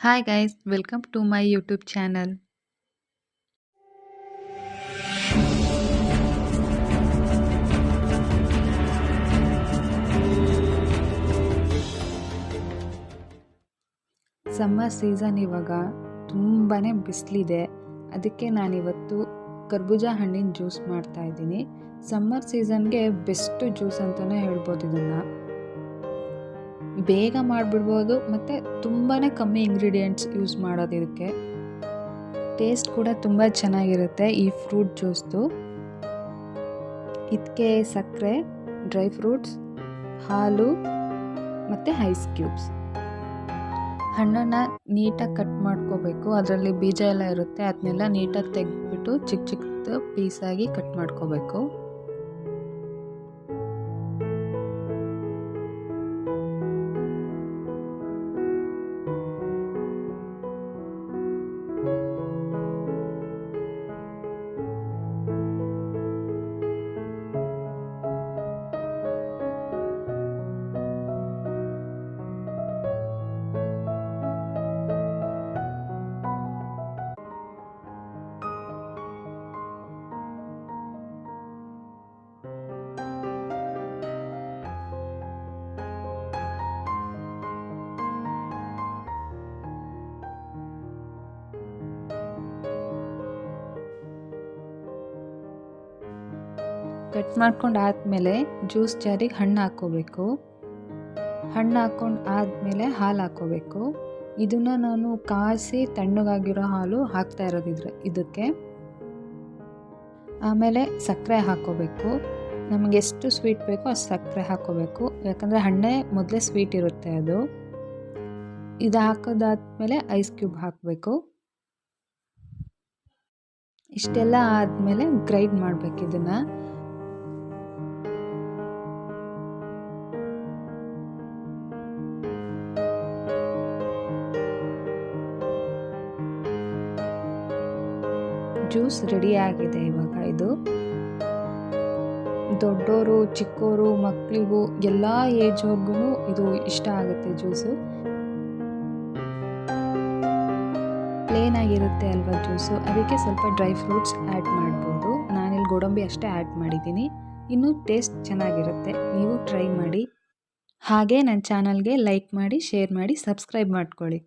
Hi guys, welcome to my YouTube channel. Summer season ಇವಾಗ ತುಂಬಾ ಬಿಸಿಲಿದೆ. ಅದಕ್ಕೆ ನಾನಿವತ್ತು ಕರ್ಬೂಜ ಹಣ್ಣಿನ ಜ್ಯೂಸ್ ಮಾಡ್ತಾ ಇದ್ದೀನಿ. ಸಮ್ಮರ್ ಸೀಸನ್ಗೆ ಬೆಸ್ಟ್ ಜ್ಯೂಸ್ ಅಂತಲೇ ಹೇಳ್ಬೋದು. ಇದನ್ನು ಬೇಗ ಮಾಡಿಬಿಡ್ಬೋದು ಮತ್ತು ತುಂಬಾ ಕಮ್ಮಿ ಇಂಗ್ರೀಡಿಯೆಂಟ್ಸ್ ಯೂಸ್ ಮಾಡೋದು. ಇದಕ್ಕೆ ಟೇಸ್ಟ್ ಕೂಡ ತುಂಬ ಚೆನ್ನಾಗಿರುತ್ತೆ ಈ ಫ್ರೂಟ್ ಜ್ಯೂಸ್ದು. ಇದಕ್ಕೆ ಸಕ್ಕರೆ, ಡ್ರೈ ಫ್ರೂಟ್ಸ್, ಹಾಲು ಮತ್ತು ಐಸ್ ಕ್ಯೂಬ್ಸ್. ಹಣ್ಣನ್ನು ನೀಟಾಗಿ ಕಟ್ ಮಾಡ್ಕೋಬೇಕು. ಅದರಲ್ಲಿ ಬೀಜ ಎಲ್ಲ ಇರುತ್ತೆ, ಅದನ್ನೆಲ್ಲ ನೀಟಾಗಿ ತೆಗೆದ್ಬಿಟ್ಟು ಚಿಕ್ಕ ಚಿಕ್ಕದು ಪೀಸಾಗಿ ಕಟ್ ಮಾಡ್ಕೋಬೇಕು. ಕಟ್ ಮಾಡ್ಕೊಂಡು ಆದಮೇಲೆ ಜ್ಯೂಸ್ ಜಾರಿಗೆ ಹಣ್ಣು ಹಾಕ್ಕೋಬೇಕು. ಹಣ್ಣು ಹಾಕ್ಕೊಂಡು ಆದಮೇಲೆ ಹಾಲು ಹಾಕ್ಕೋಬೇಕು. ಇದನ್ನು ನಾನು ಕಾಯಿಸಿ ತಣ್ಣಗಾಗಿರೋ ಹಾಲು ಹಾಕ್ತಾ ಇರೋದಿದ್ರೆ ಇದಕ್ಕೆ. ಆಮೇಲೆ ಸಕ್ಕರೆ ಹಾಕ್ಕೋಬೇಕು. ನಮಗೆ ಎಷ್ಟು ಸ್ವೀಟ್ ಬೇಕೋ ಅಷ್ಟು ಸಕ್ಕರೆ ಹಾಕ್ಕೋಬೇಕು. ಯಾಕಂದರೆ ಹಣ್ಣೇ ಮೊದಲೇ ಸ್ವೀಟ್ ಇರುತ್ತೆ ಅದು. ಇದು ಹಾಕೋದಾದ್ಮೇಲೆ ಐಸ್ ಕ್ಯೂಬ್ ಹಾಕಬೇಕು. ಇಷ್ಟೆಲ್ಲ ಆದಮೇಲೆ ಗ್ರೈಂಡ್ ಮಾಡಬೇಕು ಇದನ್ನು. ಜ್ಯೂಸ್ ರೆಡಿ ಆಗಿದೆ. ಇವಾಗ ಇದು ದೊಡ್ಡೋರು, ಚಿಕ್ಕೋರು, ಮಕ್ಕಳಿಗೂ ಎಲ್ಲ ಏಜ್ವರೆಗೂ ಇದು ಇಷ್ಟ ಆಗುತ್ತೆ ಜ್ಯೂಸು. ಪ್ಲೇನ್ ಆಗಿರುತ್ತೆ ಅಲ್ವಾ ಜ್ಯೂಸು, ಅದಕ್ಕೆ ಸ್ವಲ್ಪ ಡ್ರೈ ಫ್ರೂಟ್ಸ್ ಆ್ಯಡ್ ಮಾಡ್ಬೋದು. ನಾನಿಲ್ಲಿ ಗೋಡಂಬಿ ಅಷ್ಟೇ ಆ್ಯಡ್ ಮಾಡಿದ್ದೀನಿ. ಇನ್ನೂ ಟೇಸ್ಟ್ ಚೆನ್ನಾಗಿರುತ್ತೆ, ನೀವು ಟ್ರೈ ಮಾಡಿ. ಹಾಗೆ ನನ್ನ ಚಾನಲ್ಗೆ ಲೈಕ್ ಮಾಡಿ, ಶೇರ್ ಮಾಡಿ, ಸಬ್ಸ್ಕ್ರೈಬ್ ಮಾಡ್ಕೊಳ್ಳಿ.